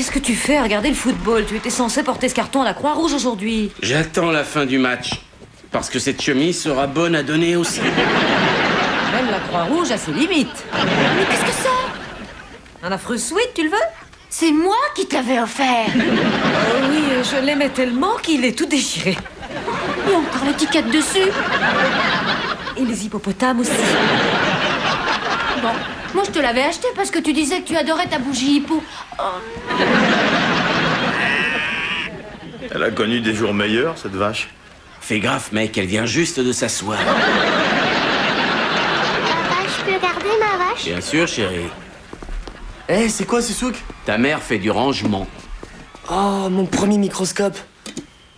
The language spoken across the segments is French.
qu'est-ce que tu fais à regarder le football? Tu étais censé porter ce carton à la Croix-Rouge aujourd'hui. J'attends la fin du match. Parce que cette chemise sera bonne à donner aussi. Même la Croix-Rouge a ses limites. Mais qu'est-ce que c'est? Un affreux sweat, tu le veux? C'est moi qui te l'avais offert. Oh oui, je l'aimais tellement qu'il est tout déchiré. Il y a encore l'étiquette dessus. Et les hippopotames aussi. Bon, moi je te l'avais acheté parce que tu disais que tu adorais ta bougie hippo. Oh. Elle a connu des jours meilleurs, cette vache. Fais gaffe, mec, elle vient juste de s'asseoir. Papa, je peux garder ma vache? Bien sûr, chérie. Eh, c'est quoi ce souk? Ta mère fait du rangement. Oh, mon premier microscope.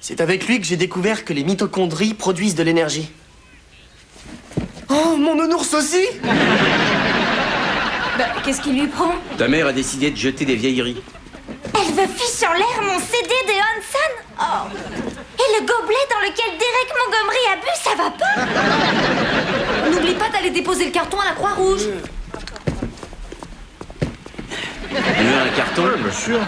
C'est avec lui que j'ai découvert que les mitochondries produisent de l'énergie. Oh, mon nounours aussi? Bah, qu'est-ce qui lui prend? Ta mère a décidé de jeter des vieilleries. Elle veut fiche en l'air mon CD de Hanson. Oh. Et le gobelet dans lequel Derek Montgomery a bu, ça va pas? N'oublie pas d'aller déposer le carton à la Croix-Rouge. Tu veux un carton? Bien sûr.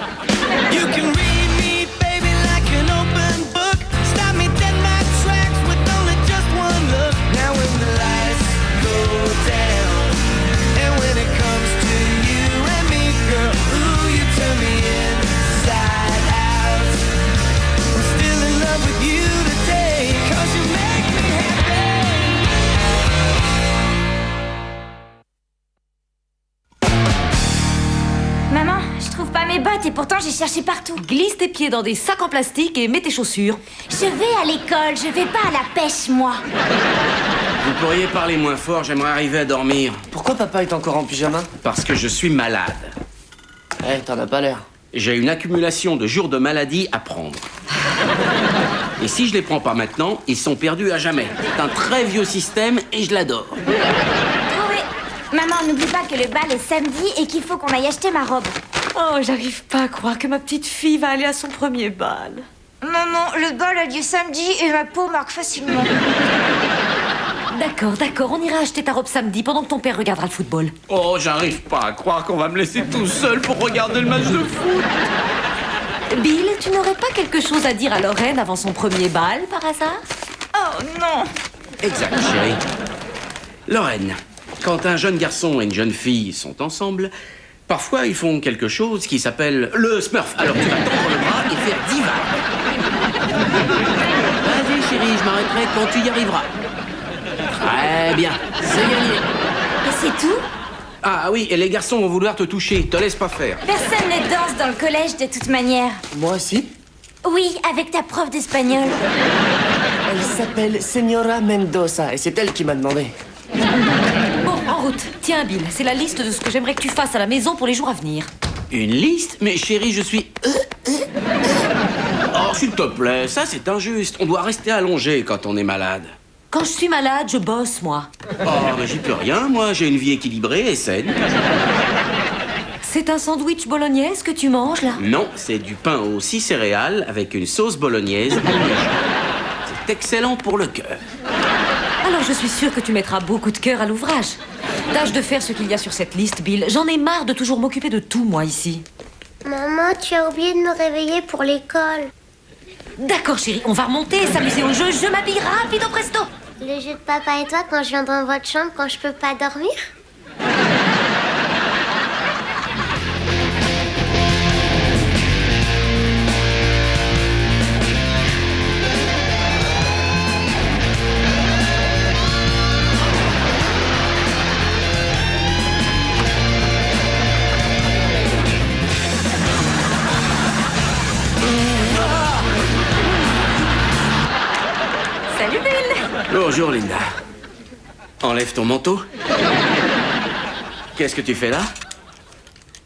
You can read me, baby, like an open book. Stop me dead in my tracks with only just one look. Now when the lights go down, and when it comes to you and me, girl, ooh, you turn me inside out. I'm still in love with you today, 'cause you make me happy. Maman, je trouve pas mes bottes et pourtant j'ai cherché partout. Glisse tes pieds dans des sacs en plastique et mets tes chaussures. Je vais à l'école, je vais pas à la pêche, moi. Vous pourriez parler moins fort, j'aimerais arriver à dormir. Pourquoi papa est encore en pyjama? Parce que je suis malade. Eh, t'en as pas l'air. J'ai une accumulation de jours de maladie à prendre. Et si je les prends pas maintenant, ils sont perdus à jamais. C'est un très vieux système et je l'adore. Trouvé. Maman, n'oublie pas que le bal est samedi et qu'il faut qu'on aille acheter ma robe. Oh, j'arrive pas à croire que ma petite fille va aller à son premier bal. Maman, le bal a lieu samedi et ma peau marque facilement. D'accord, on ira acheter ta robe samedi pendant que ton père regardera le football. Oh, j'arrive pas à croire qu'on va me laisser tout seul pour regarder le match de foot. Bill, tu n'aurais pas quelque chose à dire à Lorraine avant son premier bal, par hasard? Oh non. Exact, chérie. Lorraine, quand un jeune garçon et une jeune fille sont ensemble, parfois ils font quelque chose qui s'appelle le Smurf. Alors tu vas tendre le bras et faire 10 vagues. Vas-y, chérie, je m'arrêterai quand tu y arriveras. Très bien, c'est gagné. Et c'est tout? Ah oui, et les garçons vont vouloir te toucher, te laisse pas faire. Personne ne danse dans le collège de toute manière. Moi aussi? Oui, avec ta prof d'espagnol. Elle s'appelle Señora Mendoza et c'est elle qui m'a demandé. Bon, en route. Tiens, Bill, c'est la liste de ce que j'aimerais que tu fasses à la maison pour les jours à venir. Une liste? Mais chérie, je suis... Oh, s'il te plaît, ça c'est injuste. On doit rester allongé quand on est malade. Quand je suis malade, je bosse, moi. Oh, mais j'y peux rien, moi, j'ai une vie équilibrée et saine. C'est un sandwich bolognaise que tu manges, là? Non, c'est du pain aux 6 céréales avec une sauce bolognaise. C'est excellent pour le cœur. Alors je suis sûre que tu mettras beaucoup de cœur à l'ouvrage. Tâche de faire ce qu'il y a sur cette liste, Bill. J'en ai marre de toujours m'occuper de tout, moi, ici. Maman, tu as oublié de me réveiller pour l'école. D'accord, chérie, on va remonter et s'amuser au jeu. Je m'habille rapido presto. Le jeu de papa et toi quand je viens dans votre chambre quand je peux pas dormir? Salut, Bill. Bonjour, Linda. Enlève ton manteau. Qu'est-ce que tu fais là?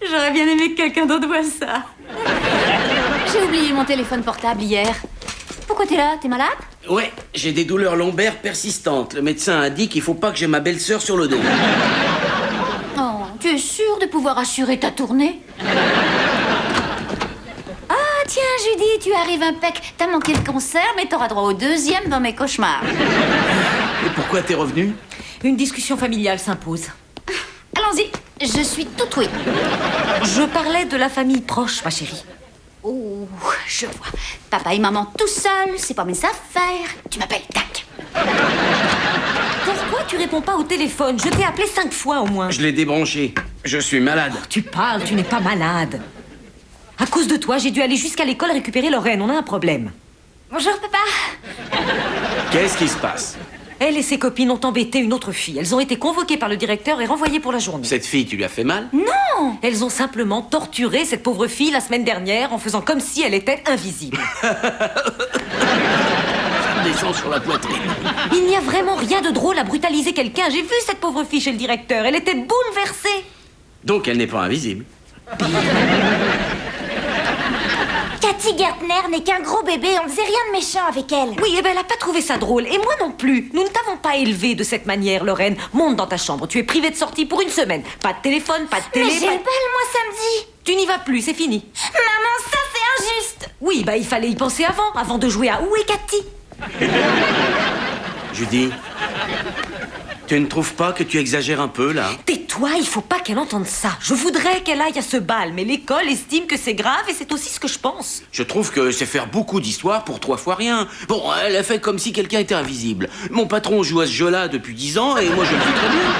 J'aurais bien aimé que quelqu'un d'autre voie ça. J'ai oublié mon téléphone portable hier. Pourquoi t'es là? T'es malade? Ouais, j'ai des douleurs lombaires persistantes. Le médecin a dit qu'il faut pas que j'ai ma belle-sœur sur le dos. Oh, tu es sûr de pouvoir assurer ta tournée? Ah, tiens, Judy, tu arrives impec. T'as manqué le concert, mais t'auras droit au deuxième dans mes cauchemars. Et pourquoi t'es revenu? Une discussion familiale s'impose. Allons-y. Je suis toute oui. Je parlais de la famille proche, ma chérie. Oh, je vois. Papa et maman tout seuls, c'est pas mes affaires. Tu m'appelles Tac. Pourquoi tu réponds pas au téléphone? Je t'ai appelé 5 fois au moins. Je l'ai débranché. Je suis malade. Tu parles, tu n'es pas malade. À cause de toi, j'ai dû aller jusqu'à l'école récupérer Lorraine. On a un problème. Bonjour, papa. Qu'est-ce qui se passe? Elle et ses copines ont embêté une autre fille. Elles ont été convoquées par le directeur et renvoyées pour la journée. Cette fille, tu lui as fait mal? Elles ont simplement torturé cette pauvre fille la semaine dernière en faisant comme si elle était invisible. Ça me descend sur la poitrine. Il n'y a vraiment rien de drôle à brutaliser quelqu'un. J'ai vu cette pauvre fille chez le directeur. Elle était bouleversée. Donc elle n'est pas invisible. Cathy Gertner n'est qu'un gros bébé, on faisait rien de méchant avec elle. Oui, eh ben elle a pas trouvé ça drôle. Et moi non plus. Nous ne t'avons pas élevée de cette manière, Lorraine. Monte dans ta chambre. Tu es privée de sortie pour une semaine. Pas de téléphone, pas de télé. Mais j'ai pas le de- bal, moi, samedi. Tu n'y vas plus, c'est fini. Maman, ça, c'est injuste. Oui, bah il fallait y penser avant de jouer à Où est Cathy? Judy, tu ne trouves pas que tu exagères un peu, là? Tais-toi, il faut pas qu'elle entende ça. Je voudrais qu'elle aille à ce bal, mais l'école estime que c'est grave et c'est aussi ce que je pense. Je trouve que c'est faire beaucoup d'histoires pour 3 fois rien. Bon, elle a fait comme si quelqu'un était invisible. Mon patron joue à ce jeu-là depuis 10 ans et moi je le fais très bien.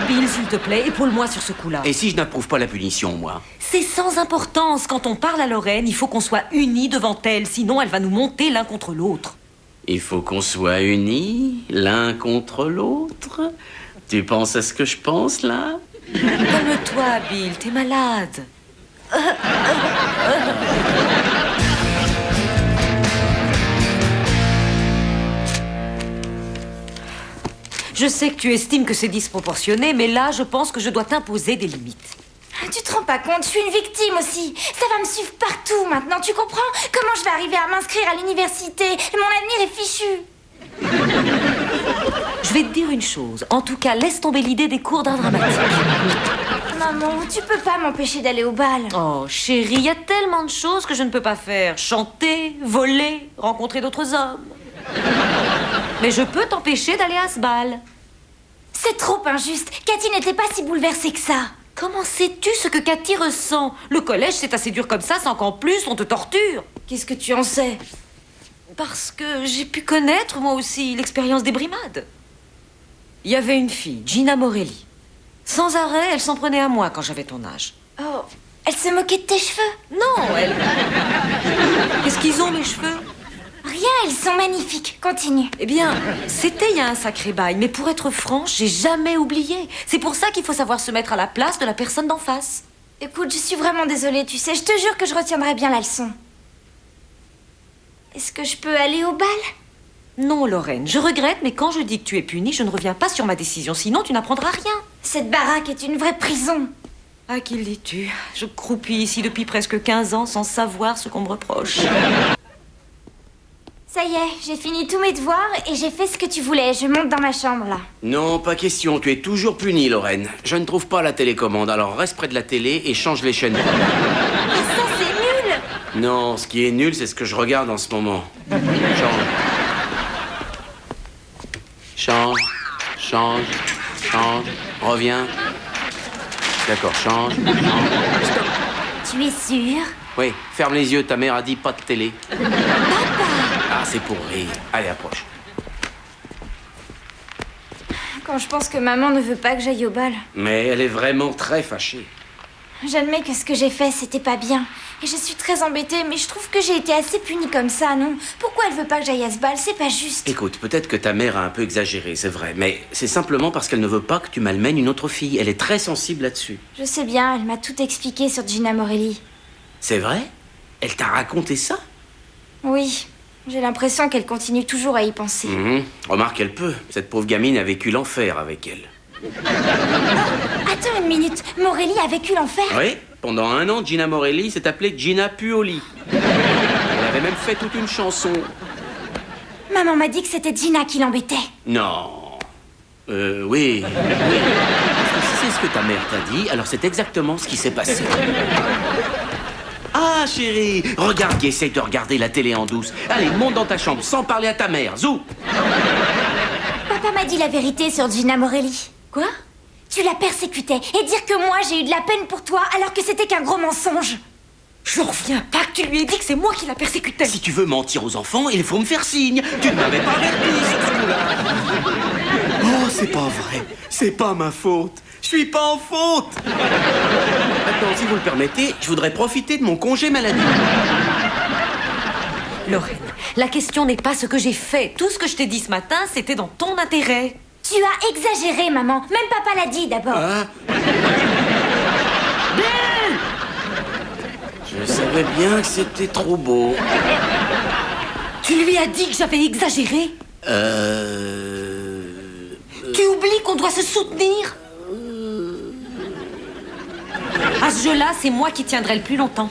Bill, s'il te plaît, épaule-moi sur ce coup-là. Et si je n'approuve pas la punition, moi? C'est sans importance. Quand on parle à Lorraine, il faut qu'on soit unis devant elle, sinon elle va nous monter l'un contre l'autre. Il faut qu'on soit unis l'un contre l'autre. Tu penses à ce que je pense, là? Calme-toi, Bill, t'es malade. Je sais que tu estimes que c'est disproportionné, mais là, je pense que je dois t'imposer des limites. Tu te rends pas compte, je suis une victime aussi. Ça va me suivre partout maintenant, tu comprends? Comment je vais arriver à m'inscrire à l'université? Mon avenir est fichu. Je vais te dire une chose. En tout cas, laisse tomber l'idée des cours d'art dramatique. Maman, tu peux pas m'empêcher d'aller au bal. Oh, chérie, il y a tellement de choses que je ne peux pas faire. Chanter, voler, rencontrer d'autres hommes. Mais je peux t'empêcher d'aller à ce bal. C'est trop injuste. Cathy n'était pas si bouleversée que ça. Comment sais-tu ce que Cathy ressent? Le collège, c'est assez dur comme ça, sans qu'en plus on te torture. Qu'est-ce que tu en sais? Parce que j'ai pu connaître, moi aussi, l'expérience des brimades. Il y avait une fille, Gina Morelli. Sans arrêt, elle s'en prenait à moi quand j'avais ton âge. Oh, elle se moquait de tes cheveux? Non, elle... Qu'est-ce qu'ils ont, mes cheveux? Rien, ils sont magnifiques. Continue. Eh bien, c'était il y a un sacré bail, mais pour être franche, j'ai jamais oublié. C'est pour ça qu'il faut savoir se mettre à la place de la personne d'en face. Écoute, je suis vraiment désolée, tu sais, je te jure que je retiendrai bien la leçon. Est-ce que je peux aller au bal? Non, Lorraine, je regrette, mais quand je dis que tu es punie, je ne reviens pas sur ma décision, sinon tu n'apprendras rien. Cette baraque est une vraie prison. À qui le dis-tu? Je croupis ici depuis presque 15 ans sans savoir ce qu'on me reproche. Ça y est, j'ai fini tous mes devoirs et j'ai fait ce que tu voulais. Je monte dans ma chambre, là. Non, pas question. Tu es toujours punie, Lorraine. Je ne trouve pas la télécommande, alors reste près de la télé et change les chaînes. Ah, ça, c'est nul! Non, ce qui est nul, c'est ce que je regarde en ce moment. Change. Change. Reviens. D'accord, change. Stop. Tu es sûr? Oui, ferme les yeux, ta mère a dit pas de télé. Ah, c'est pour rire. Allez, approche. Quand je pense que maman ne veut pas que j'aille au bal, Mais elle est vraiment très fâchée. j'admets que ce que j'ai fait, c'était pas bien. Et je suis très embêtée, mais je trouve que j'ai été assez punie comme ça, non? Pourquoi elle veut pas que j'aille à ce bal? C'est pas juste. Écoute, peut-être que ta mère a un peu exagéré, c'est vrai, mais c'est simplement parce qu'elle ne veut pas que tu malmènes une autre fille. Elle est très sensible là-dessus. Je sais bien, elle m'a tout expliqué sur Gina Morelli. C'est vrai? Elle t'a raconté ça? Oui, j'ai l'impression qu'elle continue toujours à y penser. Remarque, elle peut. Cette pauvre gamine a vécu l'enfer avec elle. Attends une minute, Morelli a vécu l'enfer? Oui, pendant 1 an, Gina Morelli s'est appelée Gina Puoli. Elle avait même fait toute une chanson. Maman m'a dit que c'était Gina qui l'embêtait. Non. Oui. Parce que si c'est ce que ta mère t'a dit, alors c'est exactement ce qui s'est passé. Ah, chérie, regarde qui essaye de regarder la télé en douce. Allez, monte dans ta chambre sans parler à ta mère. Zou! Papa m'a dit la vérité sur Gina Morelli. Quoi? Tu la persécutais et dire que moi j'ai eu de la peine pour toi alors que c'était qu'un gros mensonge. Je reviens pas que tu lui aies dit que c'est moi qui la persécutais. Si tu veux mentir aux enfants, il faut me faire signe. Tu ne m'avais pas averti sur ce coup-là. Oh, c'est pas vrai. C'est pas ma faute. Je suis pas en faute. Maintenant, si vous le permettez, je voudrais profiter de mon congé maladie. Lorraine, la question n'est pas ce que j'ai fait. Tout ce que je t'ai dit ce matin, c'était dans ton intérêt. Tu as exagéré, maman. Même papa l'a dit d'abord. Hein? Je savais bien que c'était trop beau. Tu lui as dit que j'avais exagéré? Tu oublies qu'on doit se soutenir? À ce jeu-là, c'est moi qui tiendrai le plus longtemps.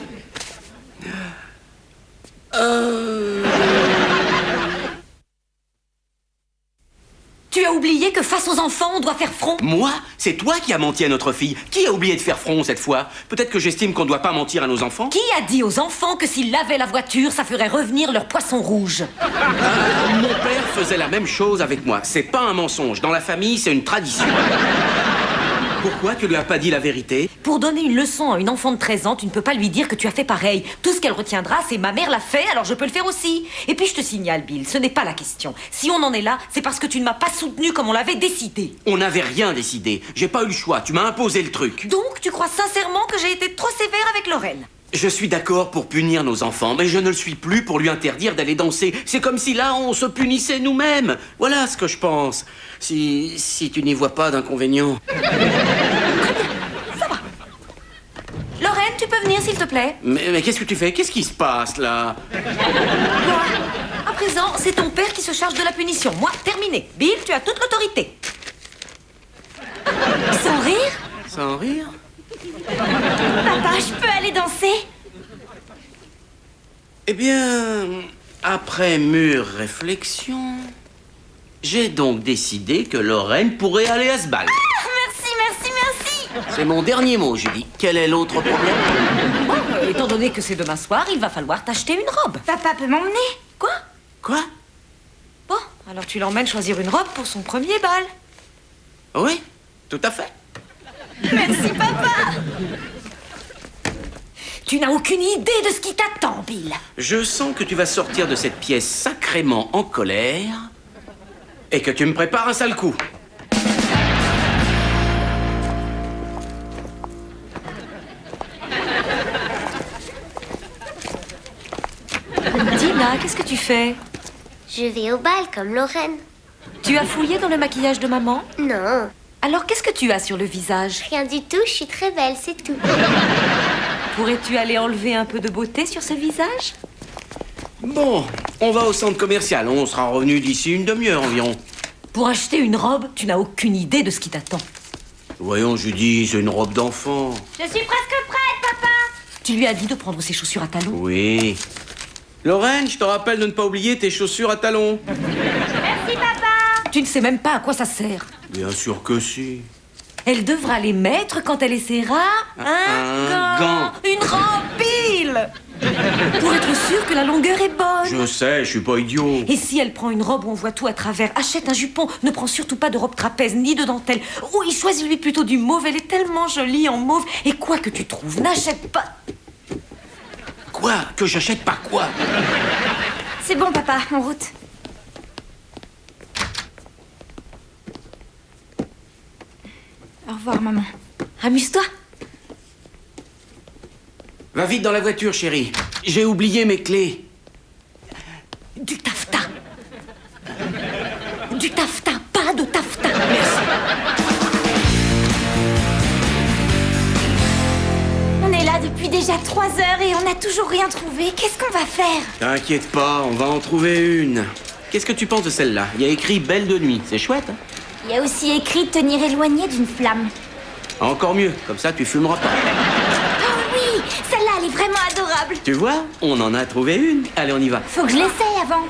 Tu as oublié que face aux enfants, on doit faire front? Moi? C'est toi qui as menti à notre fille. Qui a oublié de faire front cette fois? Peut-être que j'estime qu'on ne doit pas mentir à nos enfants? Qui a dit aux enfants que s'ils lavaient la voiture, ça ferait revenir leur poisson rouge? Mon père faisait la même chose avec moi. C'est pas un mensonge. Dans la famille, c'est une tradition. Pourquoi tu lui as pas dit la vérité? Pour donner une leçon à une enfant de 13 ans, tu ne peux pas lui dire que tu as fait pareil. Tout ce qu'elle retiendra, c'est ma mère l'a fait, alors je peux le faire aussi. Et puis je te signale, Bill, ce n'est pas la question. Si on en est là, c'est parce que tu ne m'as pas soutenu comme on l'avait décidé. On n'avait rien décidé. J'ai pas eu le choix. Tu m'as imposé le truc. Donc, tu crois sincèrement que j'ai été trop sévère avec Lorraine? Je suis d'accord pour punir nos enfants, mais je ne le suis plus pour lui interdire d'aller danser. C'est comme si là, on se punissait nous-mêmes. Voilà ce que je pense. Si tu n'y vois pas d'inconvénient. Lorraine, tu peux venir, s'il te plaît? Mais qu'est-ce que tu fais? Qu'est-ce qui se passe, là? Moi, à présent, c'est ton père qui se charge de la punition. Moi, terminé. Bill, tu as toute l'autorité. Sans rire? Sans rire? Papa, je peux aller danser? Eh bien, après mûre réflexion, j'ai donc décidé que Lorraine pourrait aller à ce bal. Ah, merci, merci, merci. C'est mon dernier mot, Julie. Quel est l'autre problème? Bon, étant donné que c'est demain soir, il va falloir t'acheter une robe. Papa peut m'emmener? Quoi? Quoi? Bon, alors tu l'emmènes choisir une robe pour son premier bal. Oui, tout à fait. Merci, papa. Tu n'as aucune idée de ce qui t'attend, Bill. Je sens que tu vas sortir de cette pièce sacrément en colère et que tu me prépares un sale coup. Dina, qu'est-ce que tu fais? Je vais au bal comme Lorraine. Tu as fouillé dans le maquillage de maman? Non, Alors qu'est-ce que tu as sur le visage? rien du tout, je suis très belle, c'est tout. Pourrais-tu aller enlever un peu de beauté sur ce visage? Bon, on va au centre commercial. On sera revenu d'ici une demi-heure environ. Pour acheter une robe, tu n'as aucune idée de ce qui t'attend. Voyons, Judy, c'est une robe d'enfant. Je suis presque prête, papa. Tu lui as dit de prendre ses chaussures à talons? Oui. Lorraine, je te rappelle de ne pas oublier tes chaussures à talons. Merci, papa. Tu ne sais même pas à quoi ça sert. Bien sûr que si. Elle devra les mettre quand elle essaiera Un gant. Une robe pile. Pour être sûr que la longueur est bonne. Je sais, je suis pas idiot. Et si elle prend une robe où on voit tout à travers, achète un jupon. Ne prends surtout pas de robe trapèze ni de dentelle. Oui, choisis-lui plutôt du mauve. Elle est tellement jolie en mauve. Et quoi que tu trouves, n'achète pas. Quoi? Que j'achète pas quoi? C'est bon, papa, en route. Au revoir, maman. Amuse-toi. Va vite dans la voiture, chérie. J'ai oublié mes clés. Du taffetas. Du taffetas, pas de taffetas. On est là depuis déjà 3 heures et on n'a toujours rien trouvé. Qu'est-ce qu'on va faire? T'inquiète pas, on va en trouver une. Qu'est-ce que tu penses de celle-là? Il y a écrit Belle de nuit. C'est chouette, hein? Il y a aussi écrit tenir éloigné d'une flamme. Encore mieux, comme ça tu fumeras pas. Oh oui, celle-là, elle est vraiment adorable. Tu vois, on en a trouvé une. Allez, on y va. Faut que je l'essaye avant.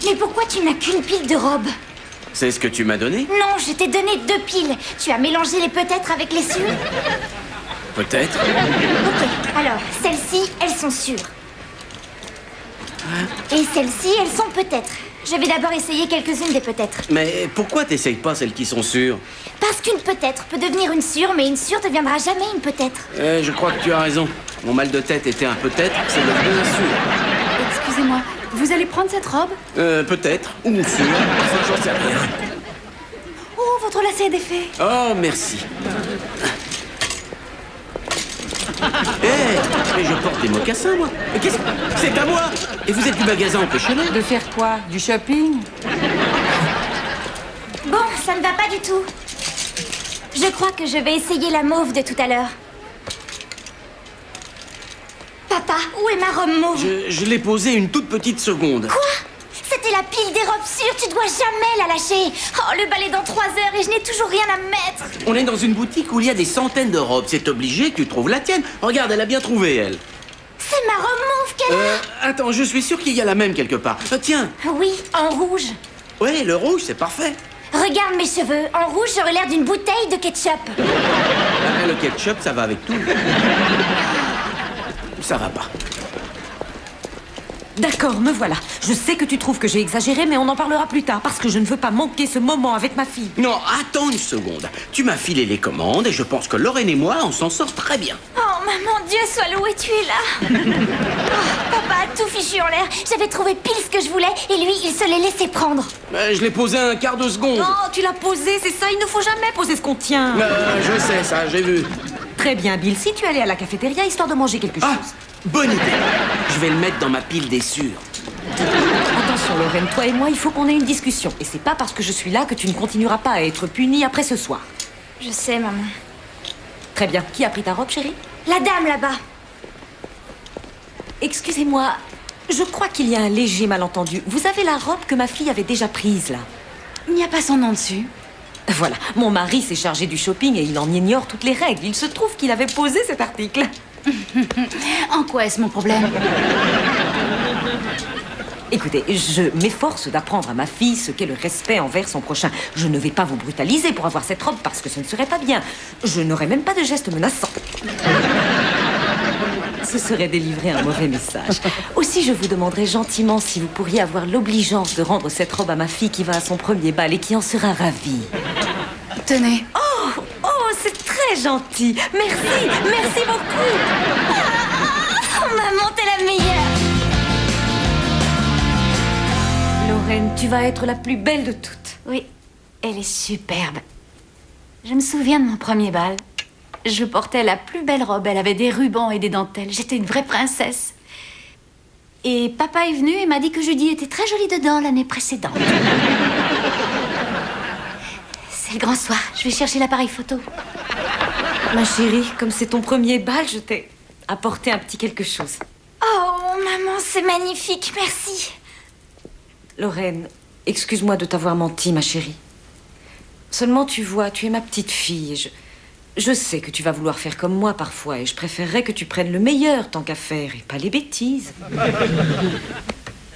Mais pourquoi tu n'as qu'une pile de robes? C'est ce que tu m'as donné? Non, je t'ai donné 2 piles. Tu as mélangé les peut-être avec les sûrs? Peut-être. Ok, alors, celles-ci, elles sont sûres. Et celles-ci, elles sont peut-être. Je vais d'abord essayer quelques-unes des peut-être. Mais pourquoi t'essayes pas celles qui sont sûres? Parce qu'une peut-être peut devenir une sûre, mais une sûre deviendra jamais une peut-être. Je crois que tu as raison. Mon mal de tête était un peut-être, c'est devenu un sûr. Excusez-moi, vous allez prendre cette robe? Peut-être, ou sûr, enfin j'en sais rien. Oh, votre lacet est défait. Oh, merci. Mais je porte des mocassins, moi. Mais qu'est-ce que... C'est à moi. Et vous êtes du magasin, empêchez-le. De faire quoi? Du shopping? Bon, ça ne va pas du tout. Je crois que je vais essayer la mauve de tout à l'heure. Papa, où est ma robe mauve? Je l'ai posée une toute petite seconde. Quoi? C'était la pile des robes sûres, tu dois jamais la lâcher. Oh, le bal est dans 3 heures et je n'ai toujours rien à mettre. On est dans une boutique où il y a des centaines de robes. C'est obligé que tu trouves la tienne. Regarde, elle a bien trouvé, elle. C'est ma robe mauve qu'elle a. Attends, je suis sûr qu'il y a la même quelque part. Tiens. Oui, en rouge. Ouais, le rouge, c'est parfait. Regarde mes cheveux. En rouge, j'aurais l'air d'une bouteille de ketchup. Le ketchup, ça va avec tout. Ça va pas. D'accord, me voilà. Je sais que tu trouves que j'ai exagéré, mais on en parlera plus tard, parce que je ne veux pas manquer ce moment avec ma fille. Non, attends une seconde. Tu m'as filé les commandes et je pense que Lorraine et moi, on s'en sort très bien. Oh, maman, Dieu soit loué, tu es là. Oh, papa a tout fichu en l'air. J'avais trouvé pile ce que je voulais et lui, il se l'est laissé prendre. Je l'ai posé un quart de seconde. Oh, tu l'as posé, c'est ça, il ne faut jamais poser ce qu'on tient. Je sais ça, j'ai vu. Très bien, Bill, si tu allais à la cafétéria, histoire de manger quelque chose. Bonne idée. Je vais le mettre dans ma pile des sûrs. Attention, Lorraine, toi et moi, il faut qu'on ait une discussion. Et c'est pas parce que je suis là que tu ne continueras pas à être punie après ce soir. Je sais, maman. Très bien. Qui a pris ta robe, chérie? La dame là-bas. Excusez-moi, je crois qu'il y a un léger malentendu. Vous avez la robe que ma fille avait déjà prise, là? Il n'y a pas son nom dessus. Voilà, mon mari s'est chargé du shopping et il en ignore toutes les règles. Il se trouve qu'il avait posé cet article. En quoi est-ce mon problème? Écoutez, je m'efforce d'apprendre à ma fille ce qu'est le respect envers son prochain. Je ne vais pas vous brutaliser pour avoir cette robe parce que ce ne serait pas bien. Je n'aurai même pas de geste menaçant. Ce serait délivrer un mauvais message. Aussi, je vous demanderai gentiment si vous pourriez avoir l'obligeance de rendre cette robe à ma fille qui va à son premier bal et qui en sera ravie. Tenez. Oh, c'est très gentil. Merci beaucoup. Oh, maman, t'es la meilleure. Lorraine, tu vas être la plus belle de toutes. Oui, elle est superbe. Je me souviens de mon premier bal. Je portais la plus belle robe. Elle avait des rubans et des dentelles. J'étais une vraie princesse. Et papa est venu et m'a dit que Judy était très jolie dedans l'année précédente. C'est le grand soir. Je vais chercher l'appareil photo. Ma chérie, comme c'est ton premier bal, je t'ai apporté un petit quelque chose. Oh, maman, c'est magnifique, merci. Lorraine, excuse-moi de t'avoir menti, ma chérie. Seulement, tu vois, tu es ma petite fille et je sais que tu vas vouloir faire comme moi parfois et je préférerais que tu prennes le meilleur tant qu'à faire et pas les bêtises.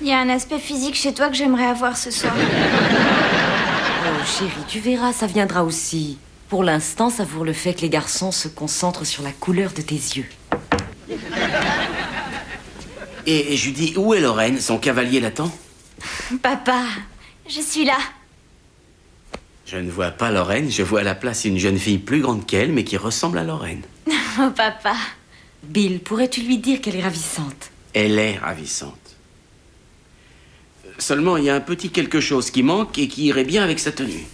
Il y a un aspect physique chez toi que j'aimerais avoir ce soir. Oh, chérie, tu verras, ça viendra aussi. Pour l'instant, savoure le fait que les garçons se concentrent sur la couleur de tes yeux. Et Judy, où est Lorraine? Son cavalier l'attend? Papa, je suis là. Je ne vois pas Lorraine, je vois à la place une jeune fille plus grande qu'elle, mais qui ressemble à Lorraine. Oh, papa. Bill, pourrais-tu lui dire qu'elle est ravissante? Elle est ravissante. Seulement, il y a un petit quelque chose qui manque et qui irait bien avec sa tenue.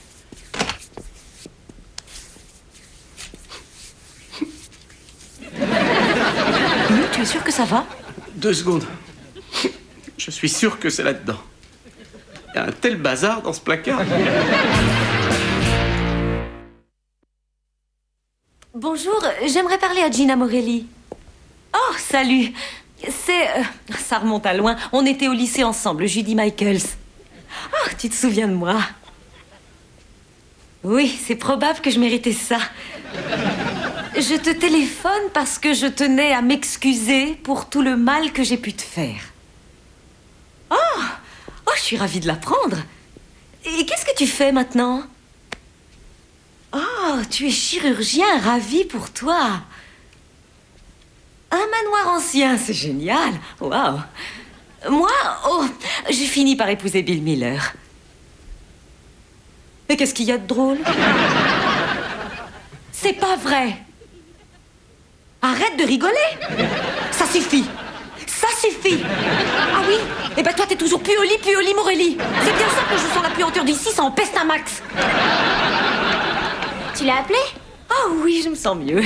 Bill, tu es sûr que ça va? 2 secondes. Je suis sûr que c'est là-dedans. Il y a un tel bazar dans ce placard. Bonjour, j'aimerais parler à Gina Morelli. Oh, salut. Ça remonte à loin. On était au lycée ensemble, Judy Michaels. Oh, tu te souviens de moi? Oui, c'est probable que je méritais ça. Je te téléphone parce que je tenais à m'excuser pour tout le mal que j'ai pu te faire. Oh, je suis ravie de l'apprendre. Et qu'est-ce que tu fais maintenant? Oh, tu es chirurgien, ravi pour toi. Un manoir ancien, c'est génial. Waouh. Moi, oh, j'ai fini par épouser Bill Miller. Mais qu'est-ce qu'il y a de drôle? C'est pas vrai. Arrête de rigoler. Ça suffit. Ça suffit. Ah oui? Eh ben toi, t'es toujours Puoli, Morelli. C'est bien ça que je sens la puanteur d'ici, ça en peste un max. Tu l'as appelé? Ah oui, je me sens mieux.